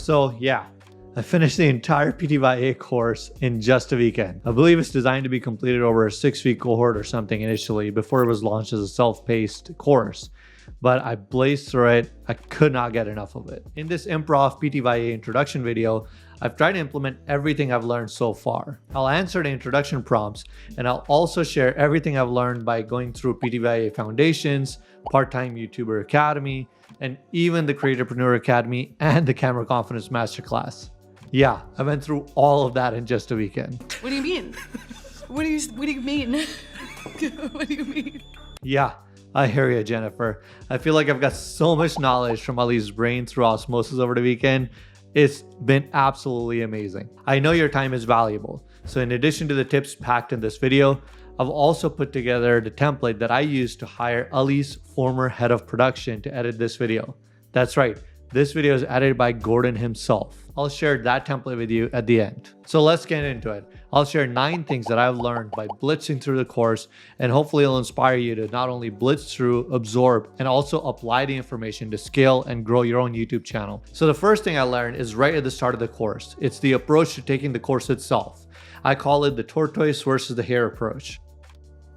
So yeah, I finished the entire PTYA course in just a weekend. I believe it's designed to be completed over a 6-week cohort or something initially before it was launched as a self-paced course. But I blazed through it. I could not get enough of it. In this improv PTYA introduction video, I've tried to implement everything I've learned so far. I'll answer the introduction prompts, and I'll also share everything I've learned by going through PTYA Foundations, Part-Time YouTuber Academy, and even the Creatorpreneur Academy and the Camera Confidence Masterclass. Yeah, I went through all of that in just a weekend. What do you mean? What do you mean? What do you mean? Yeah, I hear you, Jennifer. I feel like I've got so much knowledge from Ali's brain through osmosis over the weekend. It's been absolutely amazing. I know your time is valuable. So in addition to the tips packed in this video, I've also put together the template that I used to hire Ali's former head of production to edit this video. That's right, this video is edited by Gordon himself. I'll share that template with you at the end. So let's get into it. I'll share 9 things that I've learned by blitzing through the course, and hopefully it'll inspire you to not only blitz through, absorb, and also apply the information to scale and grow your own YouTube channel. So the first thing I learned is right at the start of the course. It's the approach to taking the course itself. I call it the tortoise versus the hare approach.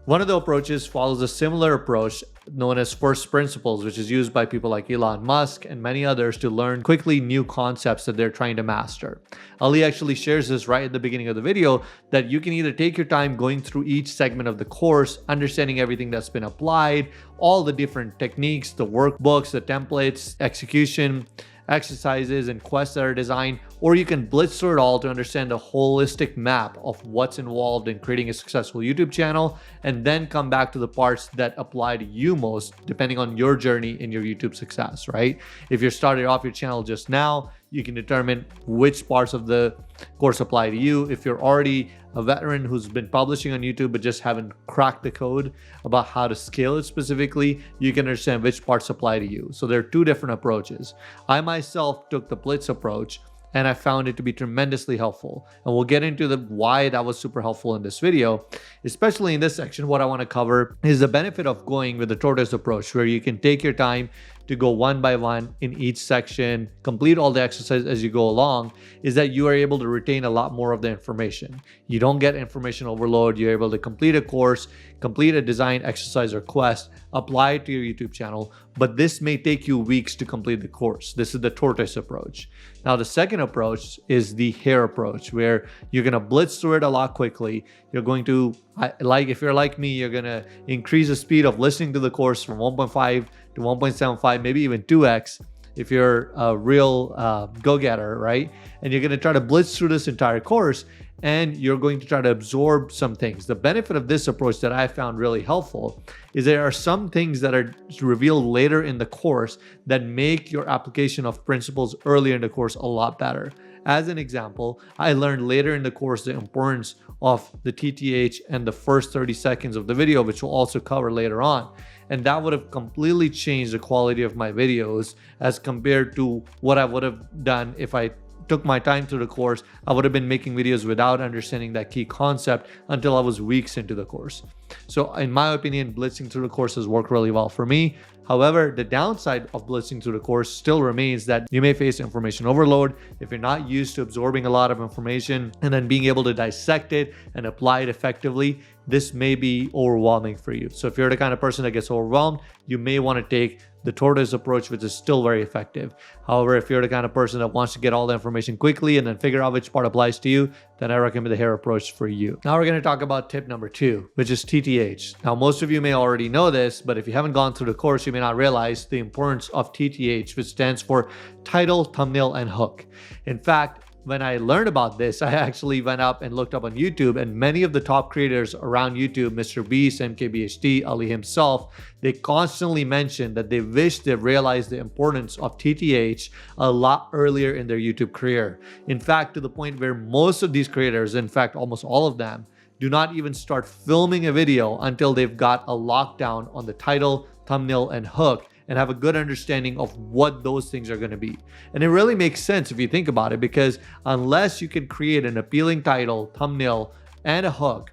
One of the approaches follows a similar approach known as first principles, which is used by people like Elon Musk and many others to learn quickly new concepts that they're trying to master. Ali actually shares this right at the beginning of the video, that you can either take your time going through each segment of the course, understanding everything that's been applied, all the different techniques, the workbooks, the templates, execution, exercises, and quests that are designed, or you can blitz through it all to understand the holistic map of what's involved in creating a successful YouTube channel, and then come back to the parts that apply to you most, depending on your journey in your YouTube success, right? If you're starting off your channel just now, you can determine which parts of the course apply to you. If you're already a veteran who's been publishing on YouTube but just haven't cracked the code about how to scale it specifically, you can understand which parts apply to you. So there are 2 different approaches. I myself took the blitz approach, and I found it to be tremendously helpful. And we'll get into the why that was super helpful in this video. Especially in this section, what I want to cover is the benefit of going with the tortoise approach, where you can take your time to go one by one in each section, complete all the exercises as you go along, is that you are able to retain a lot more of the information. You don't get information overload. You're able to complete a course, complete a design exercise or quest, apply it to your YouTube channel, but this may take you weeks to complete the course. This is the tortoise approach. Now, the second approach is the hare approach, where you're going to blitz through it a lot quickly. You're going to, if you're like me, you're going to increase the speed of listening to the course from 1.5 to 1.75, maybe even 2x if you're a real go-getter, right? And you're going to try to blitz through this entire course, and you're going to try to absorb some things. The benefit of this approach that I found really helpful is there are some things that are revealed later in the course that make your application of principles earlier in the course a lot better. As an example, I learned later in the course the importance of the TTH and the first 30 seconds of the video, which we'll also cover later on. And that would have completely changed the quality of my videos as compared to what I would have done if I took my time through the course. I would have been making videos without understanding that key concept until I was weeks into the course. So in my opinion, blitzing through the course has worked really well for me. However, the downside of blitzing through the course still remains that you may face information overload if you're not used to absorbing a lot of information and then being able to dissect it and apply it effectively. This may be overwhelming for you. So if you're the kind of person that gets overwhelmed, you may want to take the tortoise approach, which is still very effective. However, if you're the kind of person that wants to get all the information quickly and then figure out which part applies to you, then I recommend the hare approach for you. Now we're going to talk about tip number 2, which is TTH. Now, most of you may already know this, but if you haven't gone through the course, you may not realize the importance of TTH, which stands for title, thumbnail, and hook. In fact, when I learned about this, I actually went up and looked up on YouTube, and many of the top creators around YouTube, Mr. Beast, MKBHD, Ali himself, they constantly mention that they wish they realized the importance of TTH a lot earlier in their YouTube career. In fact, to the point where most of these creators, in fact, almost all of them, do not even start filming a video until they've got a lockdown on the title, thumbnail, and hook, and have a good understanding of what those things are going to be. And it really makes sense if you think about it, because unless you can create an appealing title, thumbnail, and a hook,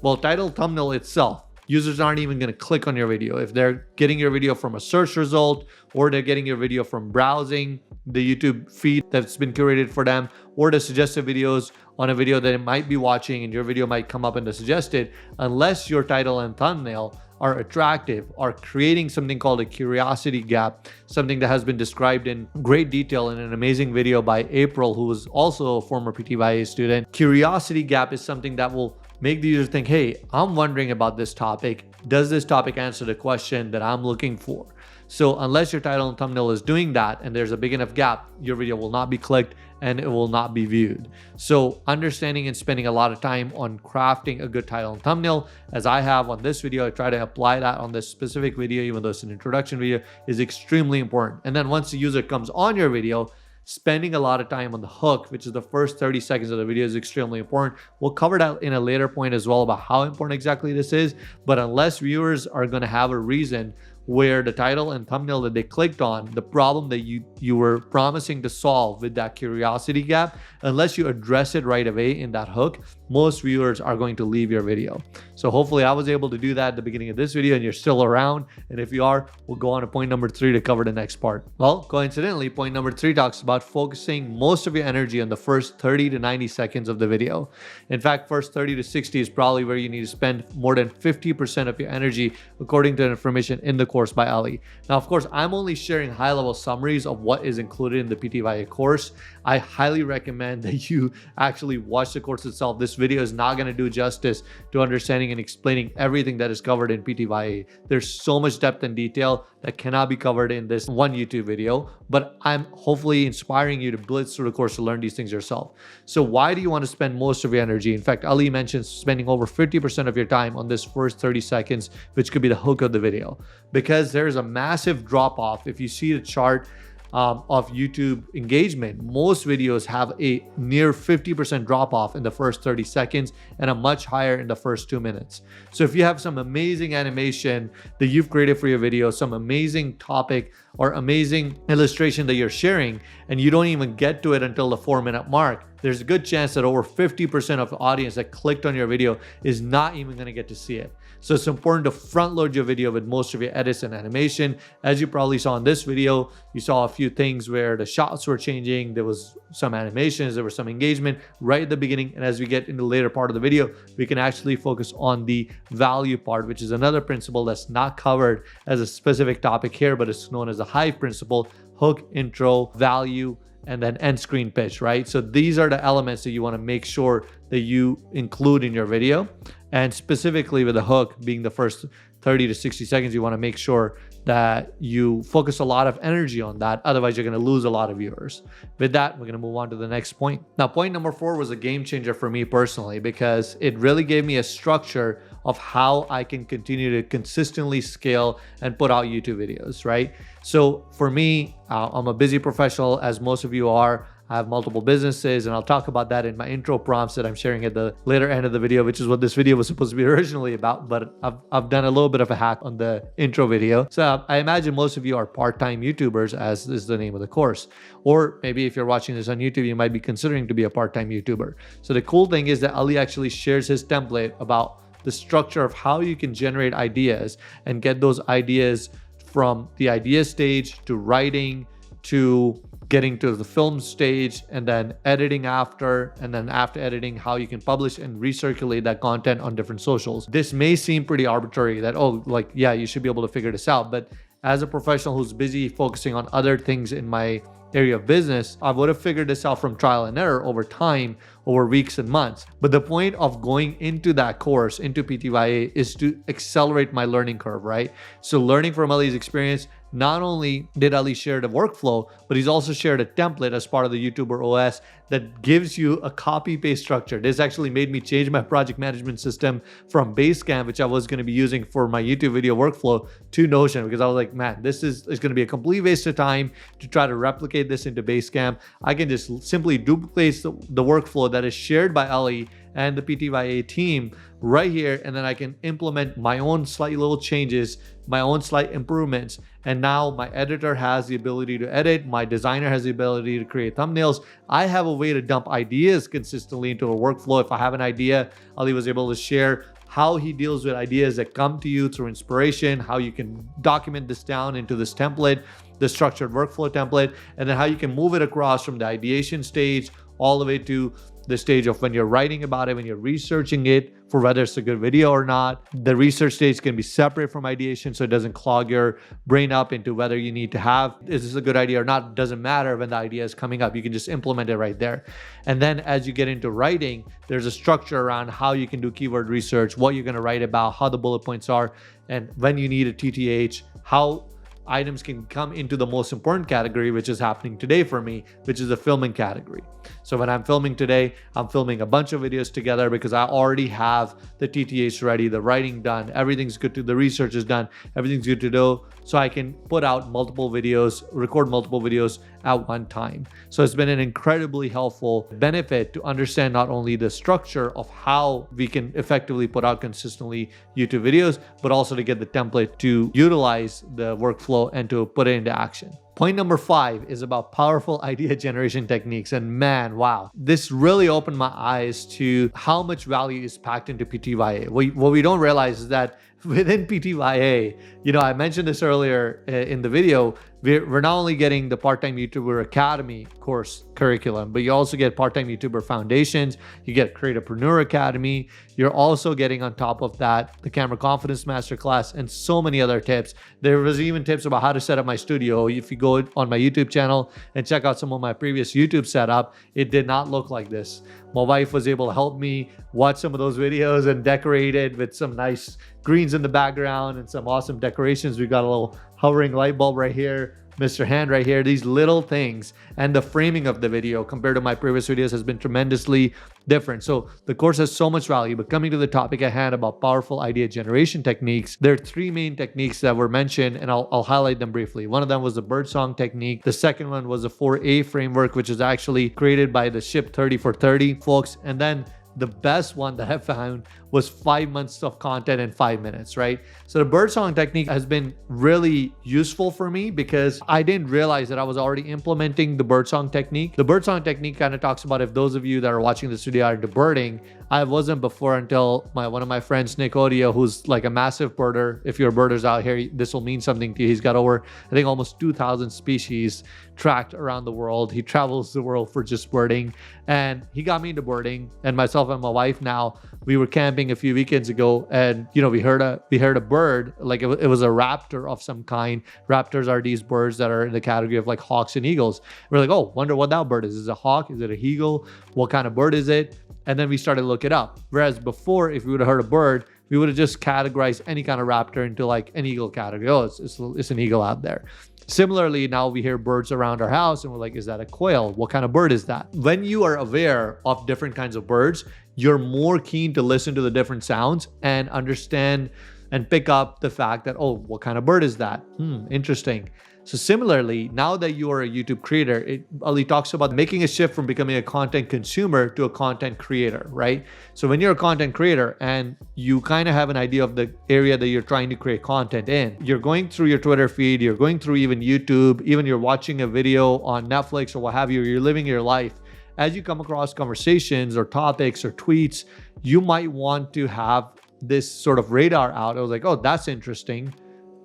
well, title, thumbnail itself, users aren't even going to click on your video. If they're getting your video from a search result, or they're getting your video from browsing the YouTube feed that's been curated for them, or the suggested videos on a video that it might be watching and your video might come up in the suggested, unless your title and thumbnail are attractive, are creating something called a curiosity gap, something that has been described in great detail in an amazing video by April, who was also a former PTYA student. Curiosity gap is something that will make the user think, hey, I'm wondering about this topic. Does this topic answer the question that I'm looking for? So unless your title and thumbnail is doing that and there's a big enough gap, your video will not be clicked and it will not be viewed. So understanding and spending a lot of time on crafting a good title and thumbnail, as I have on this video, I try to apply that on this specific video, even though it's an introduction video, is extremely important. And then once the user comes on your video, spending a lot of time on the hook, which is the first 30 seconds of the video, is extremely important. We'll cover that in a later point as well about how important exactly this is. But unless viewers are going to have a reason where the title and thumbnail that they clicked on, the problem that you were promising to solve with that curiosity gap, unless you address it right away in that hook, most viewers are going to leave your video. So hopefully I was able to do that at the beginning of this video and you're still around. And if you are, we'll go on to point number 3 to cover the next part. Well, coincidentally, point number 3 talks about focusing most of your energy on the first 30 to 90 seconds of the video. In fact, first 30 to 60 is probably where you need to spend more than 50% of your energy, according to the information in the course by Ali. Now, of course, I'm only sharing high-level summaries of what is included in the PTYA course. I highly recommend that you actually watch the course itself. This video is not going to do justice to understanding and explaining everything that is covered in PTYA. There's so much depth and detail that cannot be covered in this one YouTube video, but I'm hopefully inspiring you to blitz through the course to learn these things yourself. So why do you want to spend most of your energy? In fact, Ali mentions spending over 50% of your time on this first 30 seconds, which could be the hook of the video, because there's a massive drop off. If you see the chart of YouTube engagement, most videos have a near 50% drop off in the first 30 seconds and a much higher in the first 2 minutes. So if you have some amazing animation that you've created for your video, some amazing topic or amazing illustration that you're sharing, and you don't even get to it until the 4-minute mark, there's a good chance that over 50% of the audience that clicked on your video is not even going to get to see it. So it's important to front load your video with most of your edits and animation. As you probably saw in this video, you saw a few things where the shots were changing. There was some animations, there was some engagement right at the beginning. And as we get into the later part of the video, we can actually focus on the value part, which is another principle that's not covered as a specific topic here, but it's known as the Hive principle: hook, intro, value, and then end screen pitch, right? So these are the elements that you want to make sure that you include in your video. And specifically with the hook being the first 30 to 60 seconds, you want to make sure that you focus a lot of energy on that. Otherwise, you're going to lose a lot of viewers. With that, we're going to move on to the next point. Now, point number 4 was a game changer for me personally, because it really gave me a structure of how I can continue to consistently scale and put out YouTube videos, right? So for me, I'm a busy professional, as most of you are. I have multiple businesses, and I'll talk about that in my intro prompts that I'm sharing at the later end of the video, which is what this video was supposed to be originally about, but I've done a little bit of a hack on the intro video. So I imagine most of you are part-time YouTubers, as is the name of the course. Or maybe if you're watching this on YouTube, you might be considering to be a part-time YouTuber. So the cool thing is that Ali actually shares his template about the structure of how you can generate ideas and get those ideas from the idea stage to writing to getting to the film stage, and then editing after, and then after editing, how you can publish and recirculate that content on different socials. This may seem pretty arbitrary that, oh, like, yeah, you should be able to figure this out. But as a professional who's busy focusing on other things in my area of business, I would have figured this out from trial and error over time, over weeks and months. But the point of going into that course, into PTYA, is to accelerate my learning curve, right? So learning from Ali's experience, not only did Ali share the workflow, but he's also shared a template as part of the YouTuber OS that gives you a copy-paste structure. This actually made me change my project management system from Basecamp, which I was going to be using for my YouTube video workflow, to Notion, because I was like, man, this is going to be a complete waste of time to try to replicate this into Basecamp. I can just simply duplicate the workflow that is shared by Ali and the PTYA team right here, and then I can implement my own slight little changes, my own slight improvements, and now my editor has the ability to edit, my designer has the ability to create thumbnails. I have a way to dump ideas consistently into a workflow. If I have an idea, Ali was able to share how he deals with ideas that come to you through inspiration, how you can document this down into this template, the structured workflow template, and then how you can move it across from the ideation stage all the way to the stage of when you're writing about it, when you're researching it for whether it's a good video or not. The research stage can be separate from ideation so it doesn't clog your brain up into whether you need to have, is this a good idea or not? It doesn't matter when the idea is coming up. You can just implement it right there. And then as you get into writing, there's a structure around how you can do keyword research, what you're going to write about, how the bullet points are, and when you need a TTH, how items can come into the most important category, which is happening today for me, which is the filming category. So when I'm filming today, I'm filming a bunch of videos together because I already have the TTH ready, the writing done, everything's good to, the research is done, everything's good to go. So I can put out multiple videos, record multiple videos at one time. So it's been an incredibly helpful benefit to understand not only the structure of how we can effectively put out consistently YouTube videos, but also to get the template to utilize the workflow and to put it into action. Point number 5 is about powerful idea generation techniques. And man, wow, this really opened my eyes to how much value is packed into PTYA. What we don't realize is that within PTYA, I mentioned this earlier in the video, we're not only getting the Part-Time YouTuber Academy course curriculum, but you also get Part-Time YouTuber Foundations, you get Creatorpreneur Academy, you're also getting on top of that the Camera Confidence Masterclass and so many other tips. There was even tips about how to set up my studio. If you go on my YouTube channel and check out some of my previous YouTube setup, it did not look like this. My wife was able to help me watch some of those videos and decorate it with some nice greens in the background and some awesome decorations. We got a little hovering light bulb right here, Mr. Hand right here, these little things, and the framing of the video compared to my previous videos has been tremendously different. So the course has so much value. But coming to the topic at hand about powerful idea generation techniques, there are 3 main techniques that were mentioned, and I'll highlight them briefly. One of them was the Birdsong Technique. The second one was the 4A framework, which is actually created by the Ship 30 for 30 folks. And then the best one that I found was 5 months of content in 5 minutes, right? So the Birdsong Technique has been really useful for me because I didn't realize that I was already implementing the Birdsong Technique. The Birdsong Technique kind of talks about, if those of you that are watching this video are into birding, I wasn't before until one of my friends, Nick Odio, who's like a massive birder. If you're birders out here, this will mean something to you. He's got over, I think, almost 2,000 species tracked around the world. He travels the world for just birding, and he got me into birding. And myself and my wife now, we were camping a few weekends ago, and we heard a bird, like it was a raptor of some kind. Raptors are these birds that are in the category of like hawks and eagles. We're like, oh, wonder what that bird is. Is it a hawk? Is it a eagle? What kind of bird is it? And then we started to look it up. Whereas before, if we would have heard a bird, we would have just categorized any kind of raptor into like an eagle category. Oh, it's an eagle out there. Similarly, now we hear birds around our house and we're like, is that a quail? What kind of bird is that? When you are aware of different kinds of birds, you're more keen to listen to the different sounds and understand and pick up the fact that, oh, what kind of bird is that? Interesting. So similarly, now that you are a YouTube creator, Ali talks about making a shift from becoming a content consumer to a content creator, right? So when you're a content creator and you kind of have an idea of the area that you're trying to create content in, you're going through your Twitter feed, you're going through even YouTube, even you're watching a video on Netflix or what have you, you're living your life. As you come across conversations or topics or tweets, you might want to have this sort of radar out. I was like, oh, that's interesting.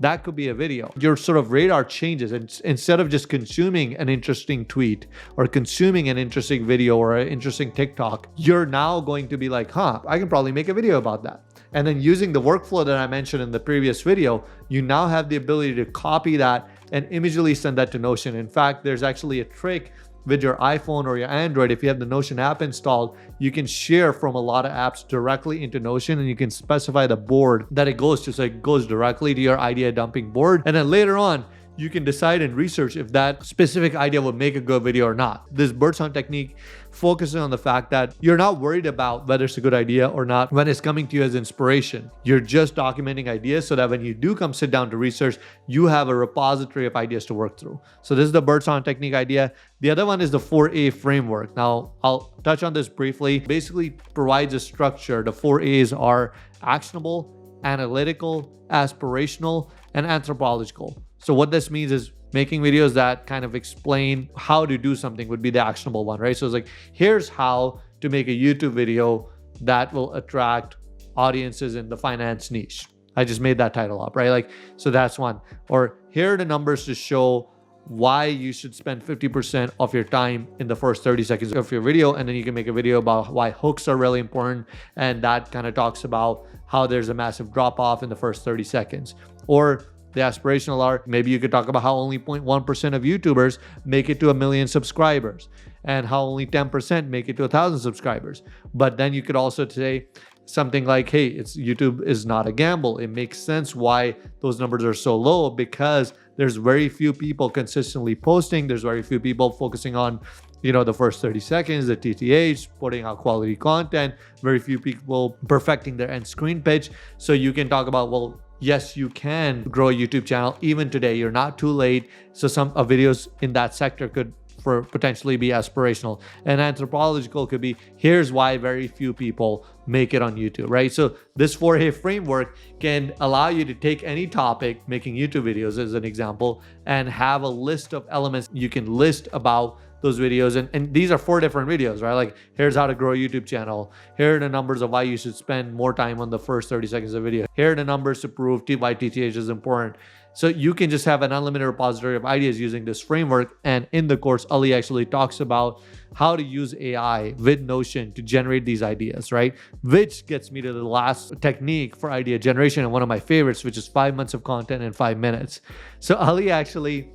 That could be a video. Your sort of radar changes, and instead of just consuming an interesting tweet or consuming an interesting video or an interesting TikTok, you're now going to be like, I can probably make a video about that. And then using the workflow that I mentioned in the previous video, you now have the ability to copy that and immediately send that to Notion. In fact, there's actually a trick with your iPhone or your Android. If you have the Notion app installed, you can share from a lot of apps directly into Notion, and you can specify the board that it goes to. So it goes directly to your idea dumping board. And then later on, you can decide and research if that specific idea will make a good video or not. This Birdsong Technique focuses on the fact that you're not worried about whether it's a good idea or not when it's coming to you as inspiration. You're just documenting ideas so that when you do come sit down to research, you have a repository of ideas to work through. So this is the Birdsong Technique idea. The other one is the 4A framework. Now, I'll touch on this briefly. Basically provides a structure. The 4 A's are actionable, analytical, aspirational, and anthropological. So what this means is making videos that kind of explain how to do something would be the actionable one, right? So it's like, here's how to make a YouTube video that will attract audiences in the finance niche. I just made that title up, right? Like, so that's one. Or here are the numbers to show why you should spend 50% of your time in the first 30 seconds of your video. And then you can make a video about why hooks are really important. And that kind of talks about how there's a massive drop off in the first 30 seconds. Or the aspirational are, maybe you could talk about how only 0.1% of YouTubers make it to 1 million subscribers and how only 10% make it to 1,000 subscribers. But then you could also say something like, hey, YouTube is not a gamble. It makes sense why those numbers are so low, because there's very few people consistently posting. There's very few people focusing on, the first 30 seconds, the TTH, putting out quality content, very few people perfecting their end screen pitch. So you can talk about, well, yes, you can grow a YouTube channel even today. You're not too late. So some videos in that sector could potentially be aspirational. And anthropological could be, here's why very few people make it on YouTube, right? So this 4A framework can allow you to take any topic, making YouTube videos as an example, and have a list of elements you can list about those videos. And these are 4 different videos, right? Like, here's how to grow a YouTube channel. Here are the numbers of why you should spend more time on the first 30 seconds of video. Here are the numbers to prove why TTH is important. So you can just have an unlimited repository of ideas using this framework. And in the course, Ali actually talks about how to use AI with Notion to generate these ideas, right? Which gets me to the last technique for idea generation, and one of my favorites, which is 5 months of content in 5 minutes. So Ali actually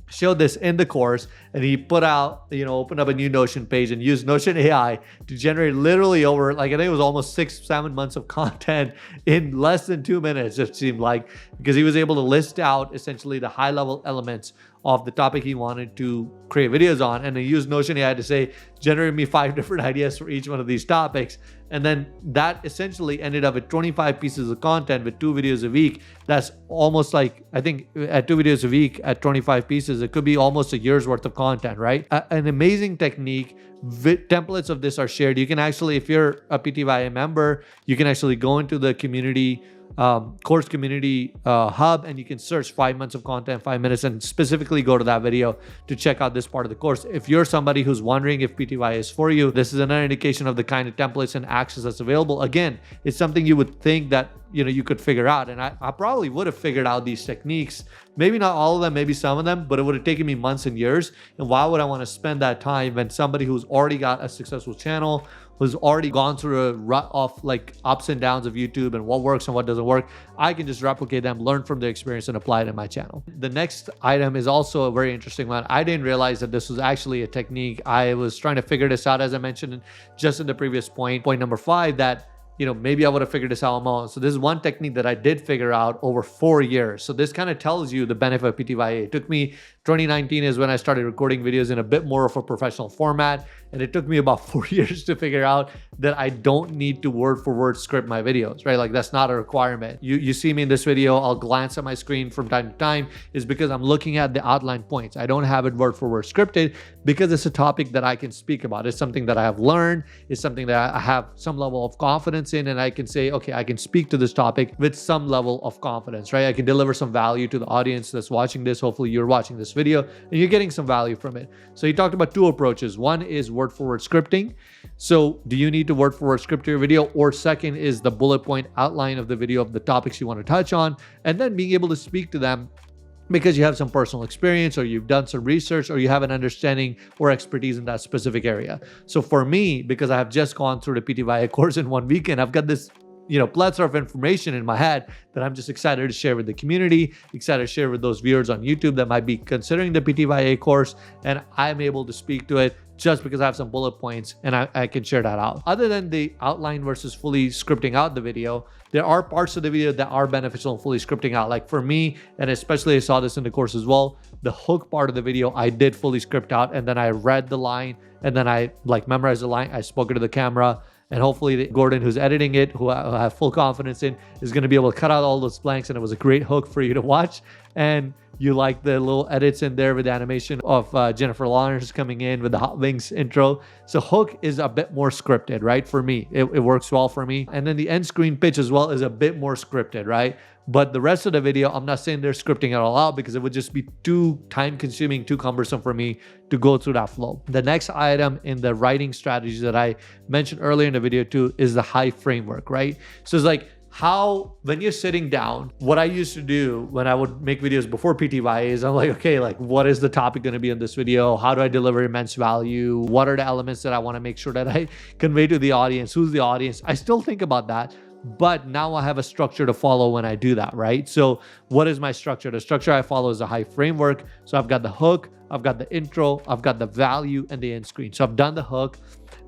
showed this in the course, and he put out, opened up a new Notion page and used Notion AI to generate literally over, I think it was almost 6-7 months of content in less than 2 minutes, it seemed like, because he was able to list out essentially the high level elements of the topic he wanted to create videos on. And he used Notion AI to say, generate me 5 different ideas for each one of these topics. And then that essentially ended up with 25 pieces of content with 2 videos a week. That's almost like, I think at 2 videos a week at 25 pieces, it could be almost a year's worth of content, right? An amazing technique. Templates of this are shared. You can actually, if you're a PTYA member, you can actually go into the community course community hub, and you can search 5 months of content, 5 minutes, and specifically go to that video to check out this part of the course. If you're somebody who's wondering if PTYA is for you, this is another indication of the kind of templates and access that's available. Again, it's something you would think that you could figure out, and I probably would have figured out these techniques, maybe not all of them, maybe some of them, but it would have taken me months and years. And why would I want to spend that time when somebody who's already got a successful channel, who's already gone through a rut of like ups and downs of YouTube and what works and what doesn't work, I can just replicate them, learn from their experience, and apply it in my channel. The next item is also a very interesting one. I didn't realize that this was actually a technique. I was trying to figure this out, as I mentioned just in the previous point number 5, that maybe I would have figured this out on my own. So this is one technique that I did figure out over 4 years. So this kind of tells you the benefit of PTYA. It took me, 2019 is when I started recording videos in a bit more of a professional format. And it took me about 4 years to figure out that I don't need to word for word script my videos, right? Like, that's not a requirement. You see me in this video, I'll glance at my screen from time to time, is because I'm looking at the outline points. I don't have it word for word scripted because it's a topic that I can speak about. It's something that I have learned. It's something that I have some level of confidence in, and I can say, okay, I can speak to this topic with some level of confidence, right? I can deliver some value to the audience that's watching this. Hopefully you're watching this video and you're getting some value from it. So he talked about 2 approaches. One is word for word scripting. So do you need to word for word script your video? Or second is the bullet point outline of the video of the topics you want to touch on, and then being able to speak to them because you have some personal experience, or you've done some research, or you have an understanding or expertise in that specific area. So for me, because I have just gone through the PTYA course in 1 weekend, I've got this plethora of information in my head that I'm just excited to share with the community, excited to share with those viewers on YouTube that might be considering the PTYA course, and I'm able to speak to it just because I have some bullet points and I can share that out. Other than the outline versus fully scripting out the video, there are parts of the video that are beneficial in fully scripting out. Like for me, and especially I saw this in the course as well, the hook part of the video, I did fully script out, and then I read the line, and then I memorized the line, I spoke it to the camera, and hopefully Gordon, who's editing it, who I have full confidence in, is going to be able to cut out all those blanks, and it was a great hook for you to watch. And you like the little edits in there with the animation of Jennifer Lawrence coming in with the Hot Wings intro. So hook is a bit more scripted, right? For me, it works well for me. And then the end screen pitch as well is a bit more scripted, right? But the rest of the video, I'm not saying they're scripting it all out because it would just be too time consuming, too cumbersome for me to go through that flow. The next item in the writing strategy that I mentioned earlier in the video too is the high framework, right? So it's like how, when you're sitting down, what I used to do when I would make videos before PTYA is I'm like, okay, like what is the topic going to be in this video? How do I deliver immense value? What are the elements that I want to make sure that I convey to the audience? Who's the audience? I still think about that. But now I have a structure to follow when I do that, right? So what is my structure? The structure I follow is a high framework. So I've got the hook, I've got the intro, I've got the value, and the end screen. So I've done the hook.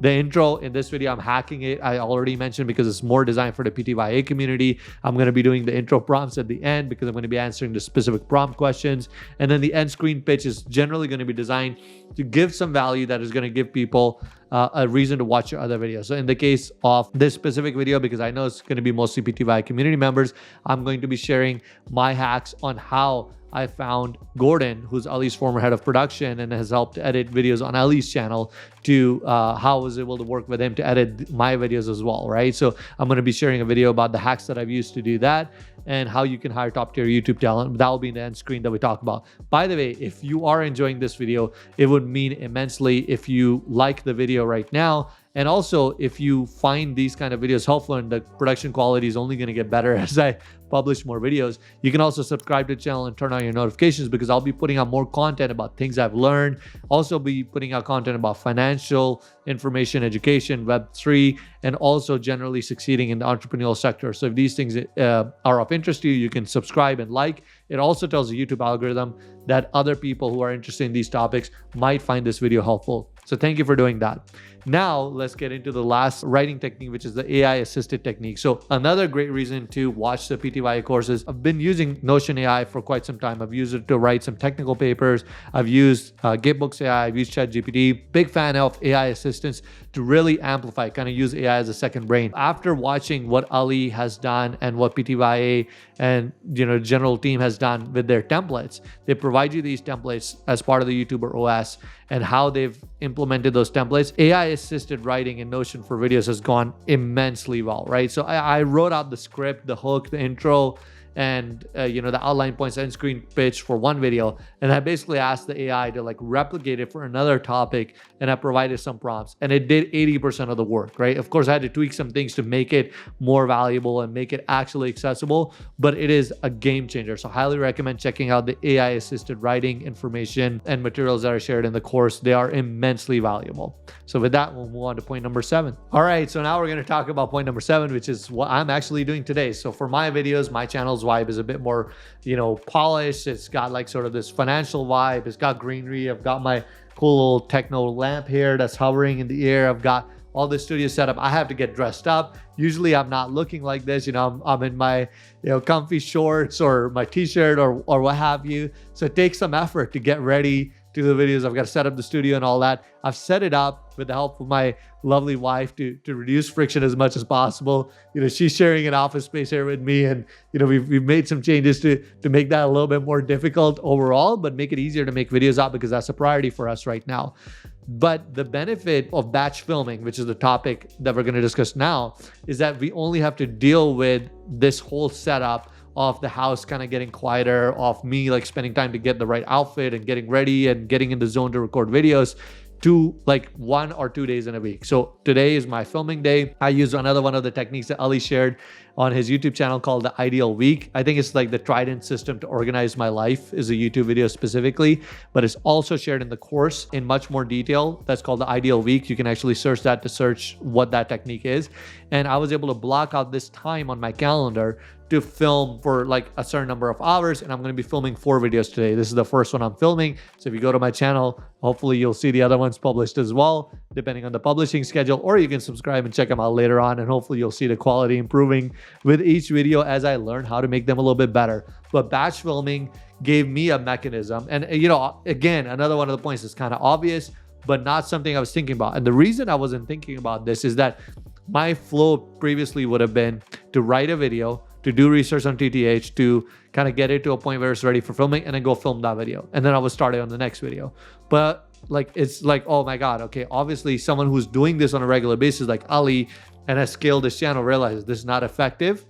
The intro in this video, I'm hacking it. I already mentioned because it's more designed for the PTYA community. I'm going to be doing the intro prompts at the end because I'm going to be answering the specific prompt questions. And then the end screen pitch is generally going to be designed to give some value that is going to give people a reason to watch your other videos. So in the case of this specific video, because I know it's going to be mostly PTYA community members, I'm going to be sharing my hacks on how I found Gordon, who's Ali's former head of production and has helped edit videos on Ali's channel, to how I was able to work with him to edit my videos as well, right? So I'm going to be sharing a video about the hacks that I've used to do that and how you can hire top tier YouTube talent. That will be in the end screen that we talk about. By the way, if you are enjoying this video, it would mean immensely if you like the video right now. And also, if you find these kind of videos helpful and the production quality is only going to get better as I publish more videos, you can also subscribe to the channel and turn on your notifications because I'll be putting out more content about things I've learned. Also be putting out content about financial information, education, Web3, and also generally succeeding in the entrepreneurial sector. So if these things are of interest to you, you can subscribe and like. It also tells the YouTube algorithm that other people who are interested in these topics might find this video helpful. So thank you for doing that. Now let's get into the last writing technique, which is the AI assisted technique. So another great reason to watch the PTYA courses. I've been using Notion AI for quite some time. I've used it to write some technical papers. I've used Gitbooks AI. I've used ChatGPT. Big fan of AI assistants to really amplify, kind of use AI as a second brain. After watching what Ali has done and what PTYA and general team has done with their templates, they provide you these templates as part of the YouTuber OS, and how they've implemented those templates. AI assisted writing in Notion for videos has gone immensely well, right? So I wrote out the script, the hook, the intro, and the outline points, end screen pitch for one video, and I basically asked the AI to like replicate it for another topic, and I provided some prompts, and it did 80% of the work, right? Of course, I had to tweak some things to make it more valuable and make it actually accessible, but it is a game changer. So highly recommend checking out the AI assisted writing information and materials that are shared in the course. They are immensely valuable. So with that, we'll move on to point number 7. All right, so now we're going to talk about point number 7, which is what I'm actually doing today. So for my videos, my channel's vibe is a bit more, polished. It's got like sort of this financial vibe. It's got greenery. I've got my cool little techno lamp here that's hovering in the air. I've got all the studio setup. I have to get dressed up. Usually I'm not looking like this. I'm in my comfy shorts or my t-shirt or what have you. So it takes some effort to get ready to the videos. I've got to set up the studio and all that. I've set it up with the help of my lovely wife to reduce friction as much as possible. She's sharing an office space here with me, and we've made some changes to make that a little bit more difficult overall, but make it easier to make videos out because that's a priority for us right now. But the benefit of batch filming, which is the topic that we're going to discuss now, is that we only have to deal with this whole setup of the house kind of getting quieter, of me like spending time to get the right outfit and getting ready and getting in the zone to record videos, to like 1 or 2 days in a week. So today is my filming day. I use another one of the techniques that Ali shared on his YouTube channel called the ideal week. I think it's like the Trident system to organize my life, is a YouTube video specifically, but it's also shared in the course in much more detail. That's called the ideal week. You can actually search that to search what that technique is. And I was able to block out this time on my calendar to film for like a certain number of hours, and I'm going to be filming 4 videos today. This is the first one I'm filming. So if you go to my channel, hopefully you'll see the other ones published as well, depending on the publishing schedule, or you can subscribe and check them out later on, and hopefully you'll see the quality improving with each video as I learn how to make them a little bit better. But batch filming gave me a mechanism, and again, another one of the points is kind of obvious, but not something I was thinking about. And the reason I wasn't thinking about this is that my flow previously would have been to write a video, to do research on TTH, to kind of get it to a point where it's ready for filming, and then go film that video. And then I was started on the next video. But like, it's like, oh my God, okay, obviously someone who's doing this on a regular basis, like Ali, and has scaled this channel, realizes this is not effective.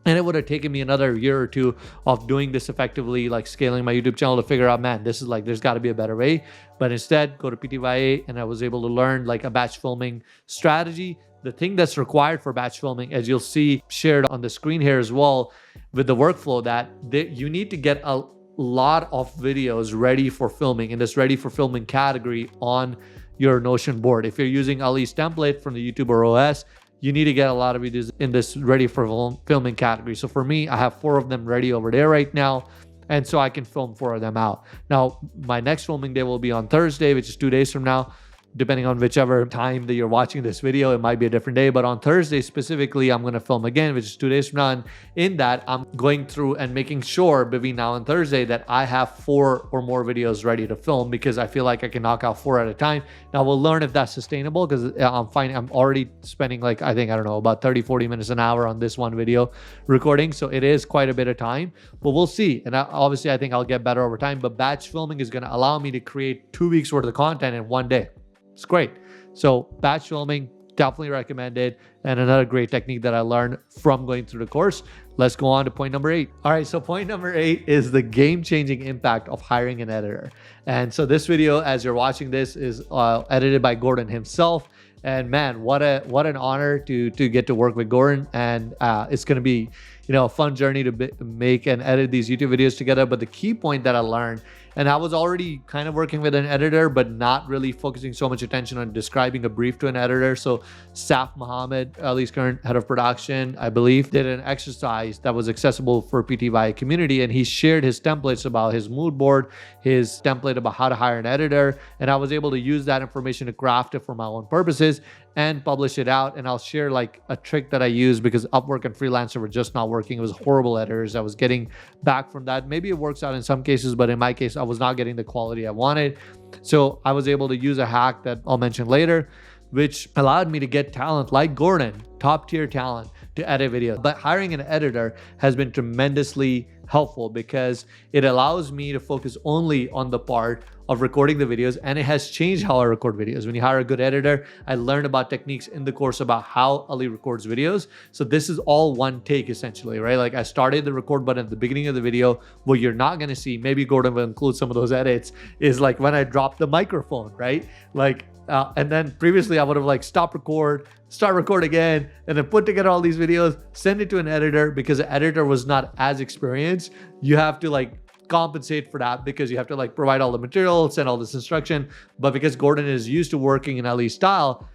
And it would have taken me another year or two of doing this effectively, like scaling my YouTube channel, to figure out, man, this is like, there's got to be a better way. But instead, go to PTYA, and I was able to learn like a batch filming strategy. The thing that's required for batch filming, as you'll see shared on the screen here as well, with the workflow, that you need to get a lot of videos ready for filming in this ready for filming category on your Notion board. If you're using Ali's template from the YouTuber OS, you need to get a lot of videos in this ready for filming category. So for me, I have 4 of them ready over there right now. And so I can film 4 of them out. Now, my next filming day will be on Thursday, which is 2 days from now. Depending on whichever time that you're watching this video, it might be a different day. But on Thursday specifically, I'm going to film again, which is 2 days from now. And in that, I'm going through and making sure between now and Thursday that I have 4 or more videos ready to film, because I feel like I can knock out 4 at a time. Now we'll learn if that's sustainable, because I'm already spending like, I don't know, about 30-40 minutes an hour on this one video recording. So it is quite a bit of time, but we'll see. And obviously I think I'll get better over time, but batch filming is going to allow me to create 2 weeks worth of content in one day. It's great. So batch filming, definitely recommended, and another great technique that I learned from going through the course. Let's go on to point number 8. All right, so point number 8 is the game-changing impact of hiring an editor. And so this video, as you're watching this, is edited by Gordon himself. And man, what an honor to get to work with Gordon. And it's going to be, a fun journey to make and edit these YouTube videos together. But the key point that I learned, and I was already kind of working with an editor, but not really focusing so much attention on describing a brief to an editor. So Saf Muhammad, Ali's current head of production, I believe, did an exercise that was accessible for PTYA community. And he shared his templates about his mood board, his template about how to hire an editor. And I was able to use that information to craft it for my own purposes and publish it out. And I'll share like a trick that I use, because Upwork and Freelancer were just not working. It was horrible editors. I was getting back from that. Maybe it works out in some cases, but in my case, I was not getting the quality I wanted. So I was able to use a hack that I'll mention later, which allowed me to get talent like Gordon, top tier talent, to edit videos. But hiring an editor has been tremendously helpful, because it allows me to focus only on the part of recording the videos, and it has changed how I record videos. When you hire a good editor, I learned about techniques in the course about how Ali records videos. So this is all one take essentially, right? Like I started the record button at the beginning of the video. What you're not going to see, maybe Gordon will include some of those edits, is like when I drop the microphone, right? Like, and then previously I would have like stop record, start record again, and then put together all these videos, send it to an editor, because the editor was not as experienced. You have to like compensate for that, because you have to like provide all the material, send all this instruction. But because Gordon is used to working in Ali style,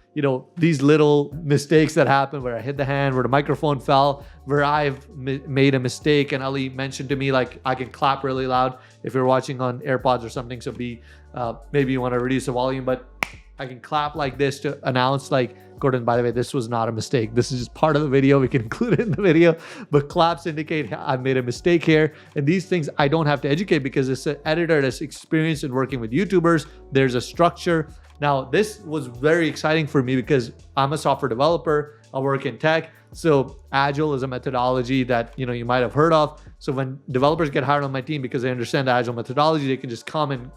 these little mistakes that happen where I hit the hand, where the microphone fell, where I've made a mistake, and Ali mentioned to me like I can clap really loud if you're watching on AirPods or something. So maybe you want to reduce the volume, but I can clap like this to announce like, Gordon, by the way, this was not a mistake. This is just part of the video. We can include it in the video, but claps indicate I made a mistake here. And these things I don't have to educate, because it's an editor that's experienced in working with YouTubers. There's a structure. Now, this was very exciting for me, because I'm a software developer. I work in tech. So Agile is a methodology that, you might have heard of. So when developers get hired on my team, because they understand the Agile methodology, they can just come and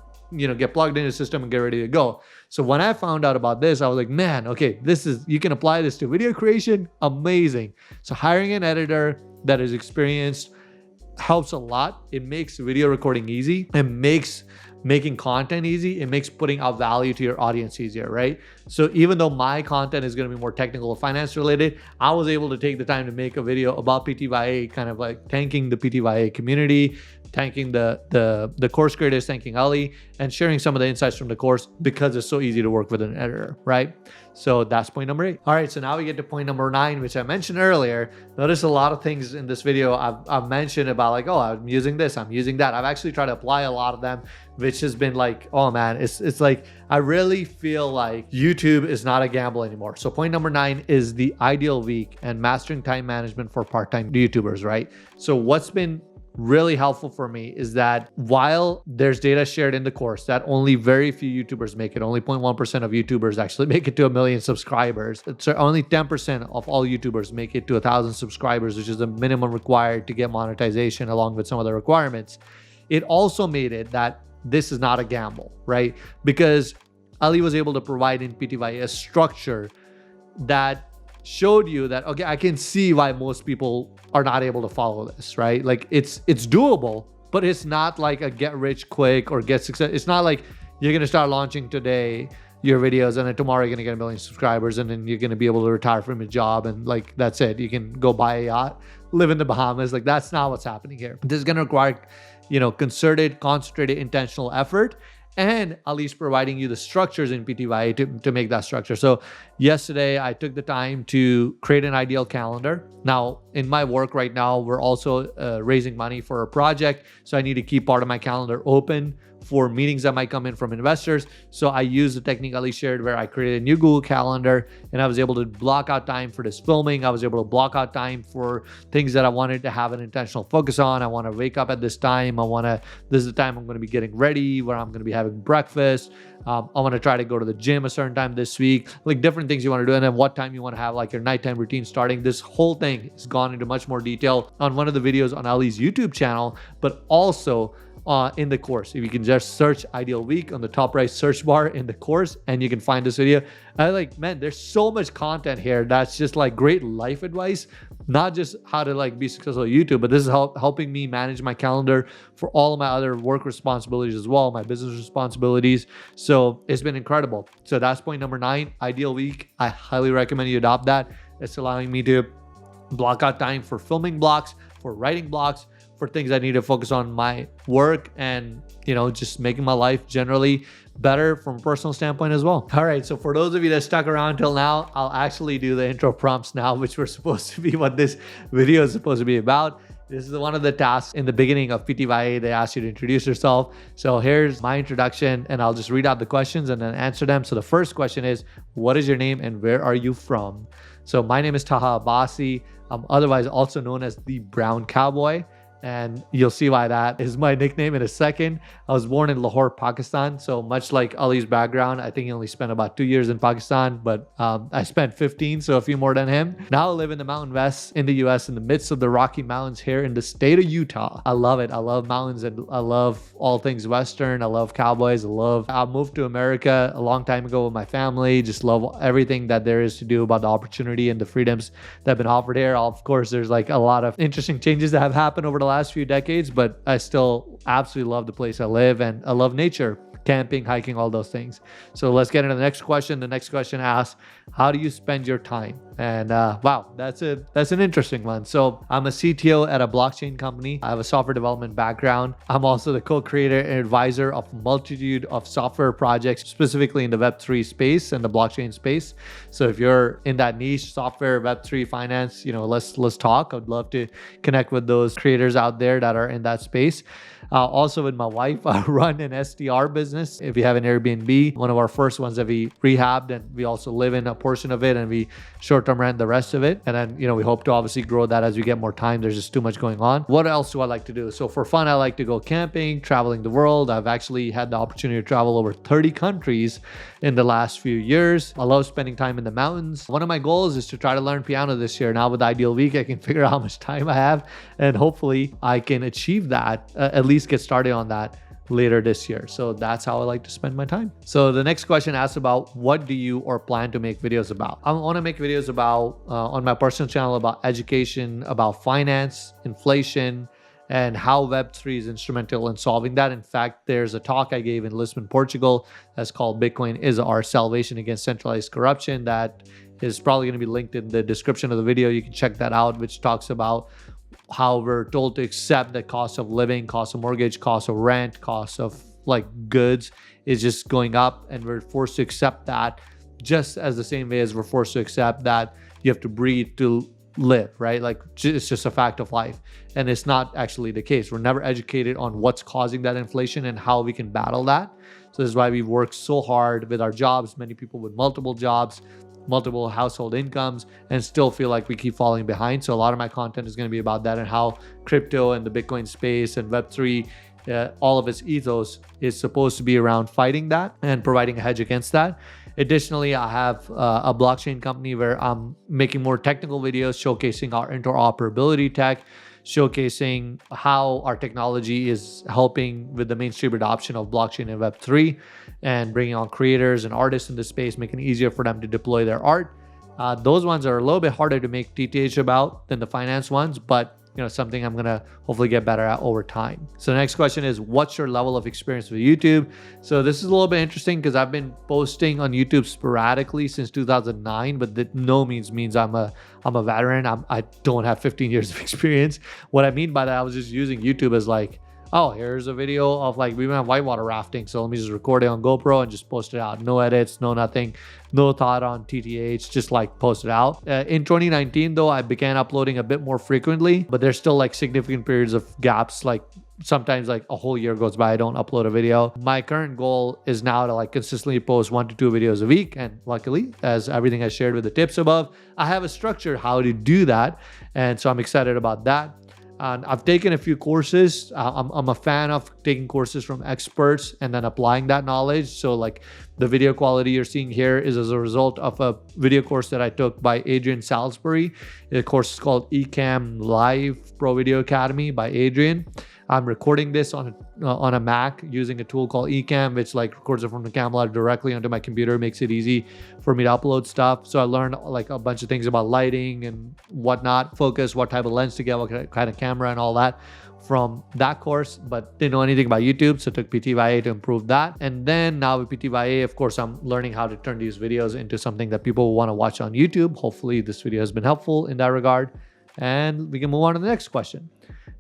get plugged into the system and get ready to go. So when I found out about this, I was like, man, okay, you can apply this to video creation. Amazing. So hiring an editor that is experienced helps a lot. It makes video recording easy. It makes making content easy. It makes putting out value to your audience easier, right? So even though my content is going to be more technical or finance related, I was able to take the time to make a video about PTYA, kind of like thanking the PTYA community, thanking the course creators, thanking Ali, and sharing some of the insights from the course, because it's so easy to work with an editor, right? So that's point number 8. All right, so now we get to point number 9, which I mentioned earlier. Notice a lot of things in this video I've mentioned about like, oh, I'm using this, I'm using that. I've actually tried to apply a lot of them, which has been like, oh man, it's like, I really feel like YouTube is not a gamble anymore. So point number 9 is the ideal week and mastering time management for part-time YouTubers, right? So what's been really helpful for me is that while there's data shared in the course that only very few YouTubers make it, only 0.1% of YouTubers actually make it to 1 million subscribers. So only 10% of all YouTubers make it to 1,000 subscribers, which is the minimum required to get monetization along with some other requirements. It also made it that this is not a gamble, right? Because Ali was able to provide in PTYA a structure that showed you that, okay, I can see why most people are not able to follow this, right? Like it's doable, but it's not like a get rich quick or get success. It's not like you're going to start launching today your videos and then tomorrow you're going to get 1 million subscribers and then you're going to be able to retire from your job and like that's it. You can go buy a yacht, live in the Bahamas. Like that's not what's happening here. This is going to require, concerted, concentrated, intentional effort. And Ali's providing you the structures in PTYA to make that structure. So yesterday, I took the time to create an ideal calendar. Now, in my work right now, we're also raising money for a project. So I need to keep part of my calendar open for meetings that might come in from investors. So I used the technique Ali shared where I created a new Google Calendar and I was able to block out time for this filming. I was able to block out time for things that I wanted to have an intentional focus on. I want to wake up at this time. This is the time I'm going to be getting ready, where I'm going to be having breakfast. I want to try to go to the gym a certain time this week, like different things you want to do. And then what time you want to have like your nighttime routine starting. This whole thing has gone into much more detail on one of the videos on Ali's YouTube channel, but also in the course. If you can just search Ideal Week on the top right search bar in the course and you can find this video. Man, there's so much content here that's just like great life advice, not just how to like be successful at YouTube, but this is helping me manage my calendar for all of my other work responsibilities as well, my business responsibilities. So it's been incredible. So that's point number 9, Ideal Week. I highly recommend you adopt that. It's allowing me to block out time for filming blocks, for writing blocks, for things I need to focus on my work and, just making my life generally better from a personal standpoint as well. All right. So for those of you that stuck around till now, I'll actually do the intro prompts now, which were supposed to be what this video is supposed to be about. This is one of the tasks in the beginning of PTYA. They ask you to introduce yourself. So here's my introduction and I'll just read out the questions and then answer them. So the first question is, what is your name and where are you from? So my name is Taha Abbasi. I'm otherwise also known as the Brown Cowboy. And you'll see why that is my nickname in a second. I was born in Lahore, Pakistan. So much like Ali's background, I think he only spent about 2 years in Pakistan, but I spent 15, so a few more than him. Now I live in the Mountain West in the US in the midst of the Rocky Mountains here in the state of Utah. I love it. I love mountains and I love all things Western. I love cowboys. I moved to America a long time ago with my family. Just love everything that there is to do about the opportunity and the freedoms that have been offered here. Of course, there's like a lot of interesting changes that have happened over the last few decades, but I still absolutely love the place I live and I love nature, camping, hiking, all those things. So let's get into the next question. The next question asks, how do you spend your time? And wow, that's an interesting one. So I'm a CTO at a blockchain company. I have a software development background. I'm also the co-creator and advisor of a multitude of software projects, specifically in the Web3 space and the blockchain space. So if you're in that niche, software, Web3, finance, let's talk. I'd love to connect with those creators out there that are in that space. Also with my wife, I run an SDR business. If you have an Airbnb, one of our first ones that we rehabbed, and we also live in a portion of it and we short-term rent the rest of it. And then, we hope to obviously grow that as we get more time. There's just too much going on. What else do I like to do? So for fun, I like to go camping, traveling the world. I've actually had the opportunity to travel over 30 countries in the last few years. I love spending time in the mountains. One of my goals is to try to learn piano this year. Now with Ideal Week, I can figure out how much time I have and hopefully I can achieve that, at least get started on that later this year. So that's how I like to spend my time. So the next question asks about what do you or plan to make videos about? I want to make videos about on my personal channel about education, about finance, inflation, and how Web3 is instrumental in solving that. In fact, there's a talk I gave in Lisbon, Portugal that's called Bitcoin is our salvation against centralized corruption that is probably going to be linked in the description of the video. You can check that out, which talks about how we're told to accept the cost of living, cost of mortgage, cost of rent, cost of like goods is just going up, and we're forced to accept that just as the same way as we're forced to accept that you have to breathe to live, right? Like it's just a fact of life. And it's not actually the case. We're never educated on what's causing that inflation and how we can battle that. So this is why we've worked so hard with our jobs, many people with multiple jobs, multiple household incomes and still feel like we keep falling behind. So a lot of my content is going to be about that and how crypto and the Bitcoin space and Web3, all of its ethos is supposed to be around fighting that and providing a hedge against that. Additionally, I have a blockchain company where I'm making more technical videos showcasing our interoperability tech, showcasing how our technology is helping with the mainstream adoption of blockchain and Web3 and bringing on creators and artists in the space, making it easier for them to deploy their art. Those ones are a little bit harder to make TTH about than the finance ones, but something I'm gonna hopefully get better at over time. So the next question is, what's your level of experience with YouTube? So this is a little bit interesting because I've been posting on YouTube sporadically since 2009, but that no means I'm a veteran. I don't have 15 years of experience. What I mean by that, I was just using YouTube as like, oh, here's a video of like we went whitewater rafting, so let me just record it on GoPro and just post it out. No edits, no nothing, no thought on TTH, just like post it out. In 2019 though, I began uploading a bit more frequently, but there's still like significant periods of gaps, like sometimes like a whole year goes by I don't upload a video. My current goal is now to like consistently post 1 to 2 videos a week, and luckily, as everything I shared with the tips above, I have a structure how to do that, and so I'm excited about that. And I've taken a few courses. I'm a fan of taking courses from experts and then applying that knowledge. So like the video quality you're seeing here is as a result of a video course that I took by Adrian Salisbury. The course is called Ecamm Live Pro Video Academy by Adrian. I'm recording this on a Mac using a tool called Ecamm, which like records it from the camera directly onto my computer, makes it easy for me to upload stuff. So I learned like a bunch of things about lighting and whatnot, focus, what type of lens to get, what kind of camera and all that from that course, but didn't know anything about YouTube, so took PTYA to improve that. And then now with PTYA, of course, I'm learning how to turn these videos into something that people want to watch on YouTube. Hopefully this video has been helpful in that regard. And we can move on to the next question.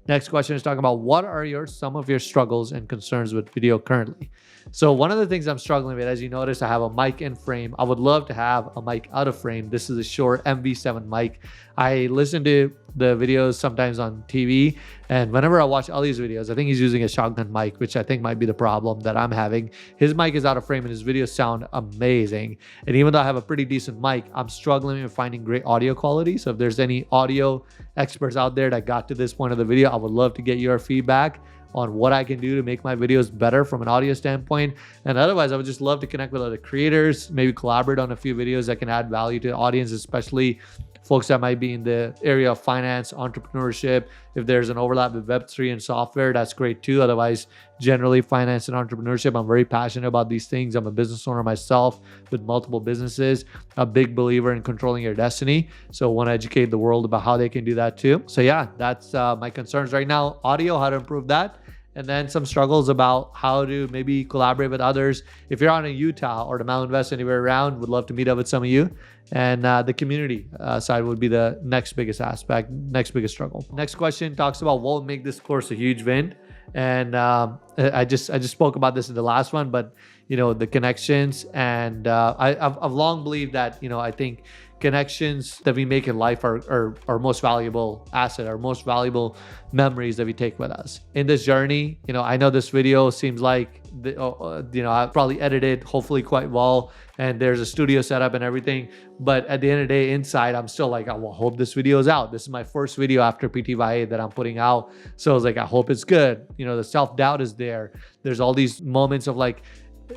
Next question is talking about what are some of your struggles and concerns with video currently. So one of the things I'm struggling with, as you notice, I have a mic in frame. I would love to have a mic out of frame. This is a Shure MV7 mic. I listen to the videos sometimes on TV, and whenever I watch Ali's videos, I think he's using a shotgun mic, which I think might be the problem that I'm having. His mic is out of frame and his videos sound amazing. And even though I have a pretty decent mic, I'm struggling with finding great audio quality. So if there's any audio experts out there that got to this point of the video, I would love to get your feedback on what I can do to make my videos better from an audio standpoint. And otherwise, I would just love to connect with other creators, maybe collaborate on a few videos that can add value to the audience, especially folks that might be in the area of finance, entrepreneurship. If there's an overlap with Web3 and software, that's great too. Otherwise, generally finance and entrepreneurship, I'm very passionate about these things. I'm a business owner myself with multiple businesses, a big believer in controlling your destiny. So I want to educate the world about how they can do that too. So yeah, that's my concerns right now. Audio, how to improve that. And then some struggles about how to maybe collaborate with others. If you're out in Utah or the Mountain West, anywhere around, would love to meet up with some of you. And the community side would be the next biggest aspect, next biggest struggle. Next question talks about what will make this course a huge win. And I just spoke about this in the last one, but the connections, and I've long believed that I think connections that we make in life are our most valuable asset, our most valuable memories that we take with us in this journey. I know this video seems like I've probably edited hopefully quite well, and there's a studio setup and everything, but at the end of the day, inside I'm still like, I will hope this video is out. This is my first video after PTYA that I'm putting out, so I was like, I hope it's good. The self-doubt is there. There's all these moments of like,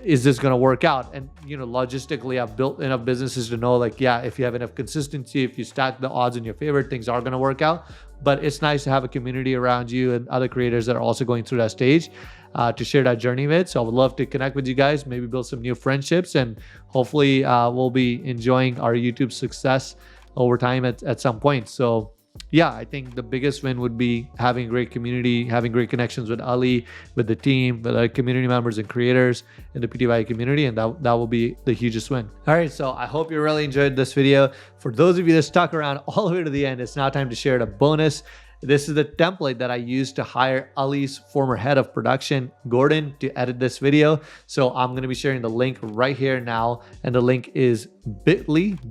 is this going to work out? And logistically, I've built enough businesses to know, like, yeah, if you have enough consistency, if you stack the odds in your favor, things are going to work out. But it's nice to have a community around you and other creators that are also going through that stage to share that journey with. So I would love to connect with you guys, maybe build some new friendships, and hopefully we'll be enjoying our YouTube success over time at some point. So yeah, I think the biggest win would be having great community, having great connections with Ali, with the team, with our community members and creators in the PTYA community, and that will be the hugest win. All right, so I hope you really enjoyed this video. For those of you that stuck around all the way to the end, it's now time to share the bonus. This is the template that I used to hire Ali's former head of production, Gordon, to edit this video. So I'm going to be sharing the link right here now, and the link is bit.ly/editor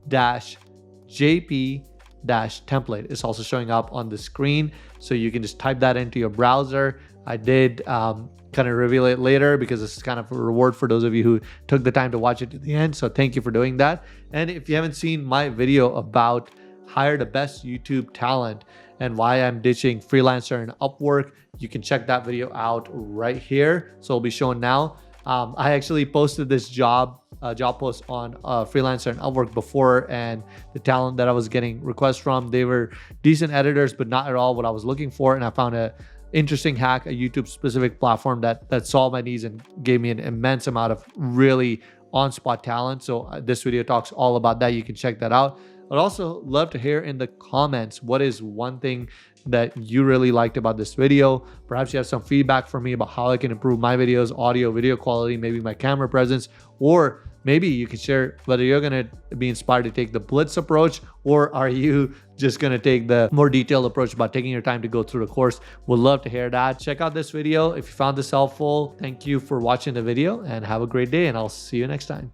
-jp -template. It's also showing up on the screen, so you can just type that into your browser, I did kind of reveal it later because it's kind of a reward for those of you who took the time to watch it to the end. So thank you for doing that. And if you haven't seen my video about hire the best YouTube talent and why I'm ditching freelancer and Upwork, you can check that video out right here. So it'll be shown now. I actually posted this job post on freelancer and Upwork before, and the talent that I was getting requests from, they were decent editors, but not at all what I was looking for. And I found a interesting hack, a YouTube specific platform that solved my needs and gave me an immense amount of really on-spot talent. So this video talks all about that. You can check that out. I'd also love to hear in the comments, what is one thing that you really liked about this video? Perhaps you have some feedback for me about how I can improve my videos, audio, video quality, maybe my camera presence, or maybe you can share whether you're going to be inspired to take the blitz approach, or are you just going to take the more detailed approach about taking your time to go through the course. Would love to hear that. Check out this video if you found this helpful. Thank you for watching the video and have a great day, and I'll see you next time.